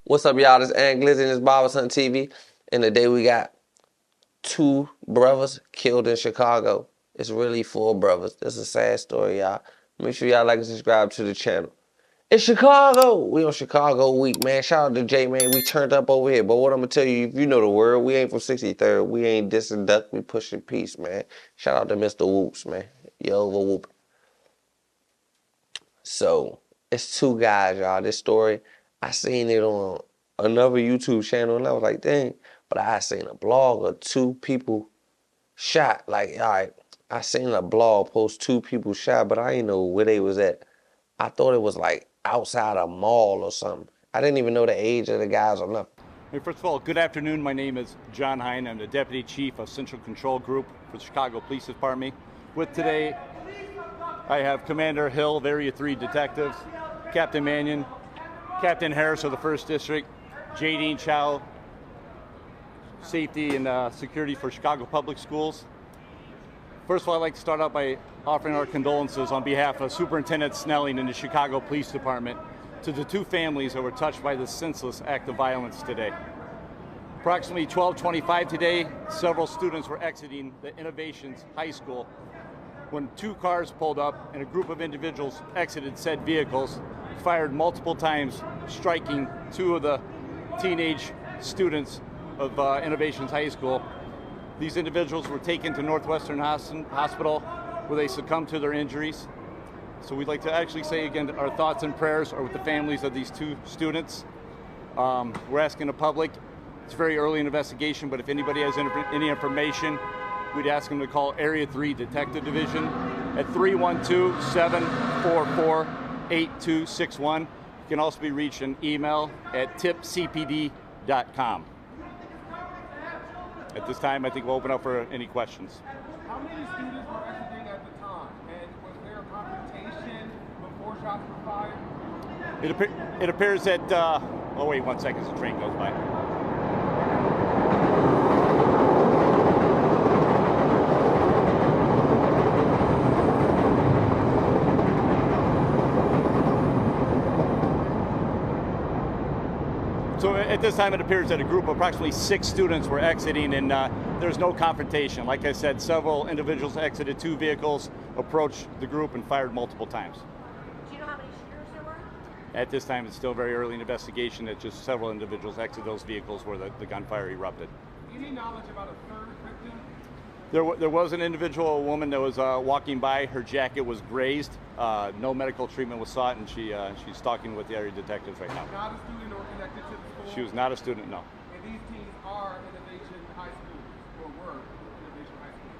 What's up, y'all? This is AINT and this Barberson TV. And today we got 2 brothers killed in Chicago. It's really 4 brothers. This is a sad story, y'all. Make sure y'all like and subscribe to the channel. It's Chicago! We on Chicago week, man. Shout out to Jay, man. We turned up over here. But what I'm going to tell you, if you know the word, we ain't from 63rd. We ain't dissing duck. We pushing peace, man. Shout out to Mr. Whoops, man. You over whoop. So, it's 2 guys, y'all. This story, I seen it on another YouTube channel, and I was like, dang. But I seen a blog of 2 people shot. Like, all right, I seen a blog post 2 people shot, but I didn't know where they was at. I thought it was like outside a mall or something. I didn't even know the age of the guys or nothing. Hey, first of all, good afternoon. My name is John Hine. I'm the Deputy Chief of Central Control Group for the Chicago Police Department. With today, I have Commander Hill of Area 3 Detectives, Captain Mannion, Captain Harris of the 1st District, J.D. Chow, Safety and Security for Chicago Public Schools. First of all, I'd like to start out by offering our condolences on behalf of Superintendent Snelling and the Chicago Police Department to the 2 families that were touched by this senseless act of violence today. Approximately 12:25 today, several students were exiting the Innovations High School when 2 cars pulled up and a group of individuals exited said vehicles, fired multiple times, striking 2 of the teenage students of Innovations High School. These individuals were taken to Northwestern Hospital where they succumbed to their injuries. So we'd like to actually say again, our thoughts and prayers are with the families of these 2 students. We're asking the public, it's very early in the investigation, but if anybody has any information, we'd ask them to call Area 3 Detective Division at 312-744-8261. You can also be reached an email at tipcpd.com. At this time, I think we'll open up for any questions. How many students were exiting at the time? And was there a confrontation before shots were fired? It appears that, oh wait 1 second, as the train goes by. So at this time, it appears that a group of approximately 6 students were exiting, and there's no confrontation. Like I said, several individuals exited 2 vehicles, approached the group, and fired multiple times. Do you know how many shooters there were? At this time, it's still very early in the investigation. It's just several individuals exited those vehicles where the gunfire erupted. Any knowledge about a 3rd victim? There was an individual, a woman that was walking by. Her jacket was grazed. No medical treatment was sought, and she's talking with the area detectives right now. Not a student or connected to the school? She was not a student, no. And these teens are Innovation High School, or were Innovation High School?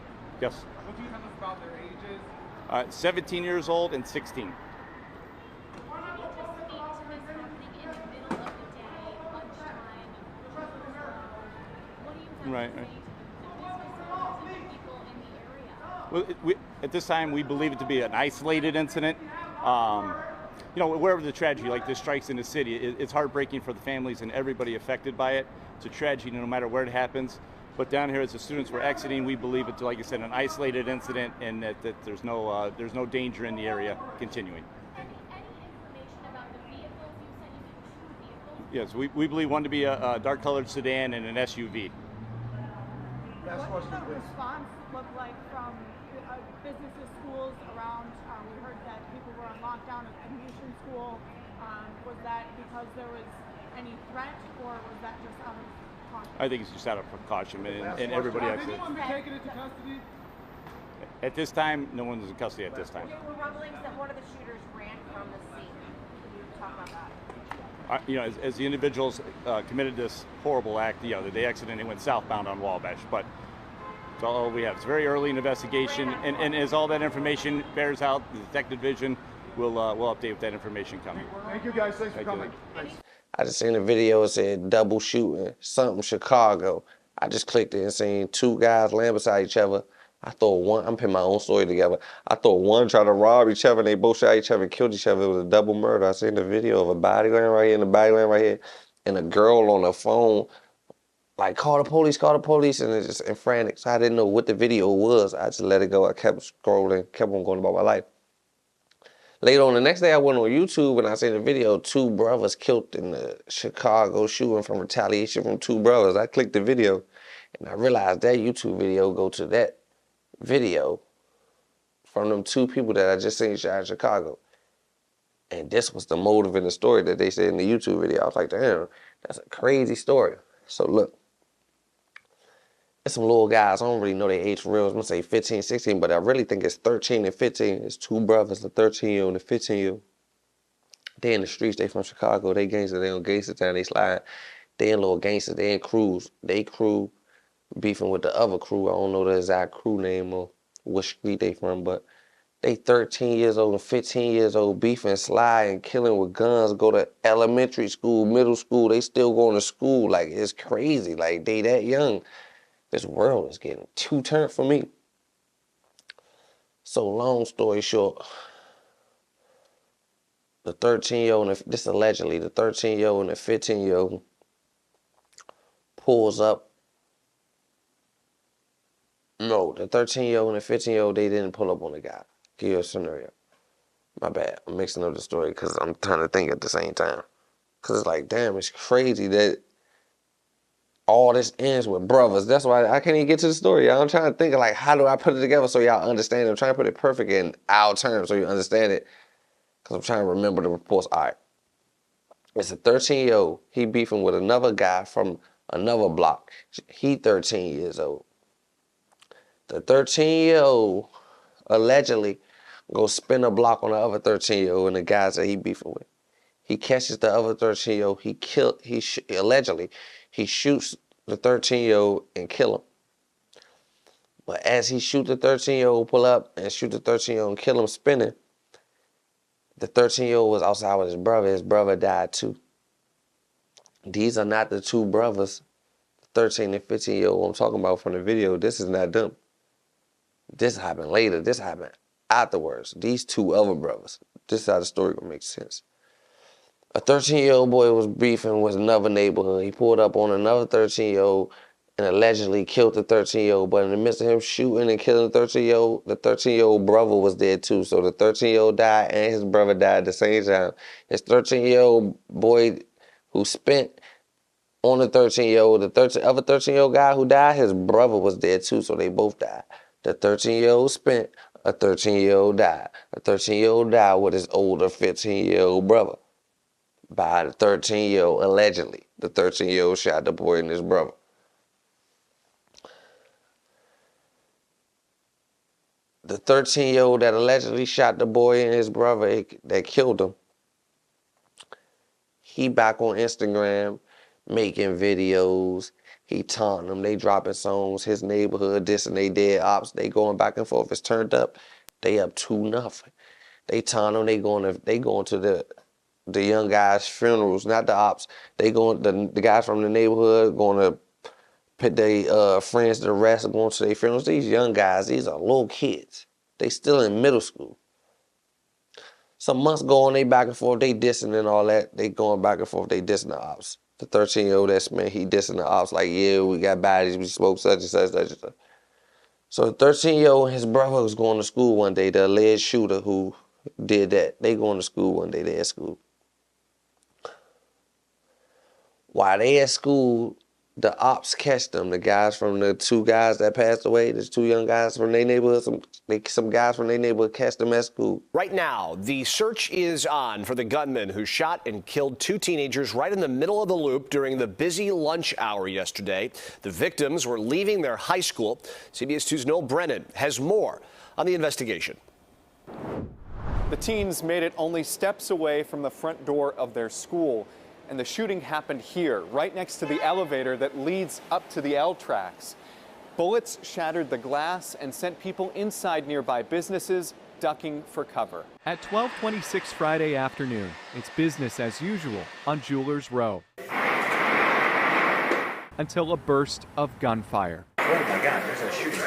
Yes. What do you tell us about their ages? 17 years old and 16. Right. Well, at this time, we believe it to be an isolated incident. You know, wherever the tragedy like this strikes in the city, it's heartbreaking for the families and everybody affected by it. It's a tragedy no matter where it happens. But down here, as the students were exiting, we believe it's, like I said, an isolated incident, and that there's no danger in the area continuing. Any information about the vehicles? You said you did 2 vehicles. Yes, we believe one to be a dark-colored sedan and an SUV. That's what did the response look like from businesses, schools around? We heard that people were on lockdown at the Mission School. Was that because there was any threat, or was that just out of caution? I think it's just out of precaution, and everybody Has actually. anyone been taken into custody? At this time, no one's in custody at this time. There were rumblings that one of the shooters ran from the scene. Can you talk about that? You know, as the individuals committed this horrible act, you know, they exited and they went southbound on Wabash, but it's all we have. It's very early in the investigation, and as all that information bears out, the detective division will update with that information coming. Thank you guys, thanks for coming. Thanks. I just seen a video, it said double shooting, something Chicago. I just clicked it and seen 2 guys laying beside each other. I thought one, I'm putting my own story together. I thought one tried to rob each other and they both shot each other and killed each other. It was a double murder. I seen the video of a body laying right here and a body laying right here, and a girl on the phone, like, call the police, and it's just in frantic. So I didn't know what the video was. I just let it go. I kept scrolling, kept on going about my life. Later on the next day, I went on YouTube and I seen a video, 2 brothers killed in the Chicago shooting from retaliation from 2 brothers. I clicked the video and I realized that YouTube video go to that video from them 2 people that I just seen shot in Chicago. And this was the motive in the story that they said in the YouTube video. I was like, damn, that's a crazy story. So look, it's some little guys. I don't really know their age for real. I'm gonna say 15, 16, but I really think it's 13 and 15. It's 2 brothers, a 13-year-old and a 15-year-old. They in the streets, they from Chicago, they gangsters, they on gangster town, they slide. They in little gangsters, they in crews. They crew beefing with the other crew. I don't know the exact crew name or what street they from, but they 13 years old and 15 years old beefing, sliding, killing with guns, go to elementary school, middle school, they still going to school. Like, it's crazy. Like, they that young. This world is getting too turned for me. So long story short, the 13-year-old, this allegedly, the 13-year-old and the 15-year-old pulls up. No, the 13-year-old and the 15-year-old, they didn't pull up on the guy. Give you a scenario. My bad, I'm mixing up the story because I'm trying to think at the same time. Because it's like, damn, it's crazy that all this ends with brothers. That's why I can't even get to the story, y'all. I'm trying to think of like, how do I put it together so y'all understand it? I'm trying to put it perfect in our terms so you understand it. Because I'm trying to remember the reports. All right. It's a 13-year-old. He beefing with another guy from another block. He 13 years old. The 13-year-old allegedly go spin a block on the other 13-year-old and the guys that he beefing with. He catches the other 13-year-old. Allegedly, he shoots the 13-year-old and kill him. But as he shoot the 13-year-old, pull up and shoot the 13-year-old and kill him spinning, the 13-year-old was outside with his brother. His brother died too. These are not the 2 brothers, 13 and 15-year-old I'm talking about from the video. This is not them. This happened later. This happened afterwards. These 2 other brothers. This is how the story gonna make sense. A 13-year-old boy was beefing with another neighborhood. He pulled up on another 13-year-old and allegedly killed the 13-year-old. But in the midst of him shooting and killing the 13-year-old brother was dead too. So the 13-year-old died and his brother died at the same time. His 13-year-old boy who spent on the 13-year-old, the other 13-year-old guy who died, his brother was dead too. So they both died. The 13-year-old spent, a 13-year-old died. A 13-year-old died with his older 15-year-old brother. By the 13-year-old, allegedly. The 13-year-old shot the boy and his brother. The 13-year-old that allegedly shot the boy and his brother that killed him, he back on Instagram making videos. He taunting them. They dropping songs. His neighborhood dissing they dead ops. They going back and forth. It's turned up. They up 2-0. They taunting them. They going to the young guys' funerals, not the ops. They going the guys from the neighborhood going to put their friends to rest, going to their funerals. These young guys, these are little kids. They still in middle school. Some months go on, they back and forth, they dissing and all that. They going back and forth, they dissing the ops. The 13-year-old that's man, he dissing the ops like, yeah, we got bodies, we smoke such and such, such and such. So the 13-year-old and his brother was going to school one day, the alleged shooter who did that. They going to school one day, they at school. While they at school, the ops catch them. The guys from the 2 guys that passed away, there's 2 young guys from their neighborhood, some guys from their neighborhood catch them at school. Right now, the search is on for the gunman who shot and killed 2 teenagers right in the middle of the loop during the busy lunch hour yesterday. The victims were leaving their high school. CBS 2's Noel Brennan has more on the investigation. The teens made it only steps away from the front door of their school. And the shooting happened here, right next to the elevator that leads up to the L tracks. Bullets shattered the glass and sent people inside nearby businesses ducking for cover. At 12:26 Friday afternoon, it's business as usual on Jewelers Row. Until a burst of gunfire. Oh my God, there's a shooting.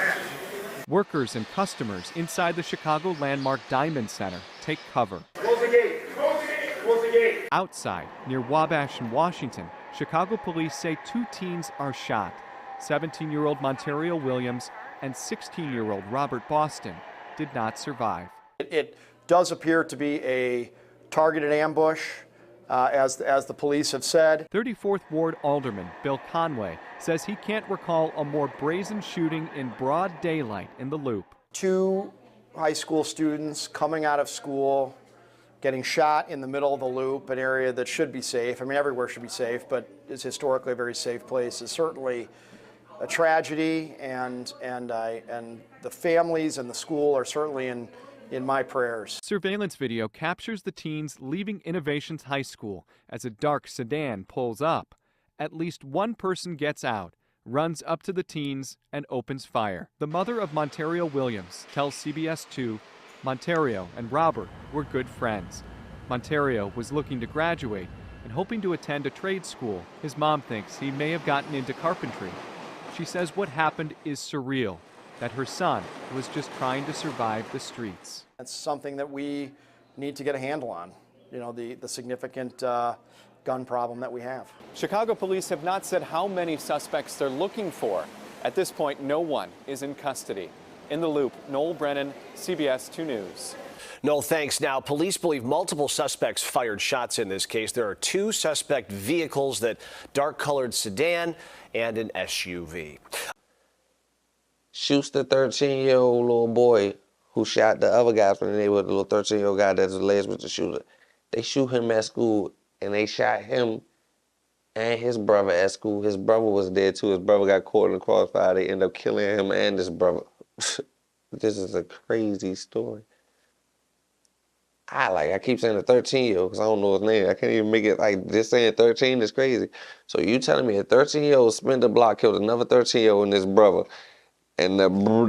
Workers and customers inside the Chicago landmark Diamond Center take cover. Close the gate! Close the gate! Close the gate! Outside, near Wabash and Washington, Chicago police say 2 teens are shot. 17-year-old Monterio Williams and 16-year-old Robert Boston did not survive. It does appear to be a targeted ambush, as the police have said. 34th Ward Alderman Bill Conway says he can't recall a more brazen shooting in broad daylight in the Loop. 2 high school students coming out of school, getting shot in the middle of the Loop, an area that should be safe. I mean, everywhere should be safe, but is historically a very safe place. It's certainly a tragedy, and the families and the school are certainly in my prayers. Surveillance video captures the teens leaving Innovations High School as a dark sedan pulls up. At least one person gets out, runs up to the teens, and opens fire. The mother of Montario Williams tells CBS 2 Montario and Robert were good friends. Montario was looking to graduate and hoping to attend a trade school. His mom thinks he may have gotten into carpentry. She says what happened is surreal, that her son was just trying to survive the streets. That's something that we need to get a handle on, you know, the significant gun problem that we have. Chicago police have not said how many suspects they're looking for. At this point, no one is in custody. In the Loop, Noel Brennan, CBS 2 News. Noel, thanks. Now, police believe multiple suspects fired shots in this case. There are 2 suspect vehicles, that dark-colored sedan and an SUV. Shoots the 13-year-old little boy who shot the other guys from the neighborhood, the little 13-year-old guy that's alleged with the shooter. They shoot him at school, and they shot him and his brother at school. His brother was dead, too. His brother got caught in the crossfire. They ended up killing him and his brother. This is a crazy story. I keep saying the 13-year-old because I don't know his name. I can't even make it, like, just saying 13 is crazy. So you telling me a 13-year-old spent the block, killed another 13-year-old and his brother, and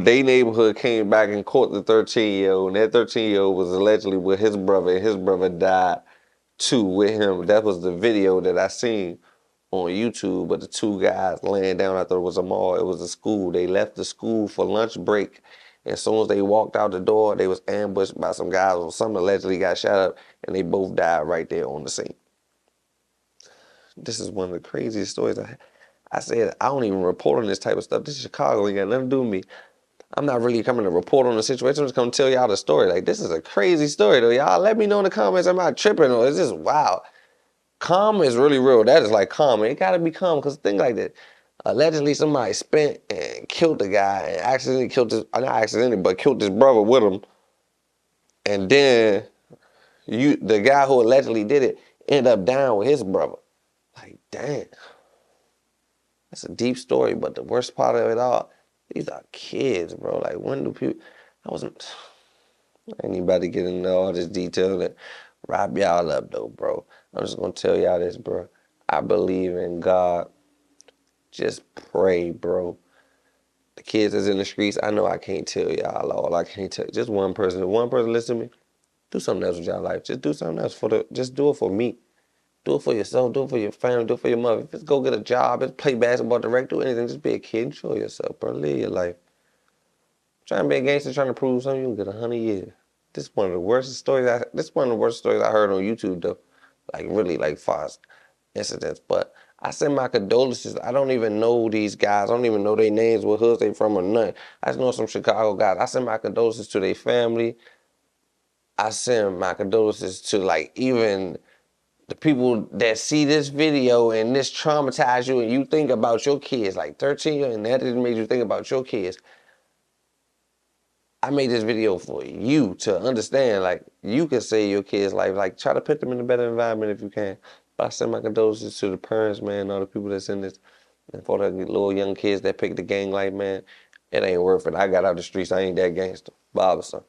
they neighborhood came back and caught the 13-year-old, and that 13-year-old was allegedly with his brother, and his brother died too with him. That was the video that I seen on YouTube, but the 2 guys laying down, I thought it was a mall. It was a school. They left the school for lunch break. And as soon as they walked out the door, they was ambushed by some guys or something, allegedly got shot up, and they both died right there on the scene. This is one of the craziest stories. I said, I don't even report on this type of stuff. This is Chicago. Ain't got nothing to do with me. I'm not really coming to report on the situation. I'm just coming to tell y'all the story. Like, this is a crazy story, though. Y'all let me know in the comments. I'm not tripping, or is this wild? Calm is really real. That is like calm. It got to be calm, because think like that. Allegedly, somebody spent and killed the guy and accidentally killed his, not accidentally, but killed his brother with him. And then the guy who allegedly did it ended up down with his brother. Like, damn. That's a deep story, but the worst part of it all, these are kids, bro. Like, when do people, I ain't anybody get into all this detail that wrap y'all up, though, bro. I'm just going to tell y'all this, bro. I believe in God. Just pray, bro. The kids that's in the streets, I know I can't tell y'all all. I can't tell. Just one person. If one person listen to me, do something else with y'all life. Just do something else just do it for me. Do it for yourself. Do it for your family. Do it for your mother. If it's go get a job, it's play basketball, direct, do anything. Just be a kid. Enjoy yourself, bro. Live your life. Trying to be a gangster, trying to prove something, you'll get 100 years. This is one of the worst stories. This is one of the worst stories I heard on YouTube, though. Like, really, like, fast incidents. But I send my condolences. I don't even know these guys. I don't even know their names, what hoods they from or nothing. I just know some Chicago guys. I send my condolences to their family. I send my condolences to, like, even the people that see this video and this traumatize you and you think about your kids, like 13, and that just made you think about your kids. I made this video for you to understand, like, you can save your kids' life. Like, try to put them in a better environment if you can. But I send my condolences to the parents, man, all the people that's in this. And for the little young kids that pick the gang life, man, it ain't worth it. I got out the streets. I ain't that gangster. Barberson.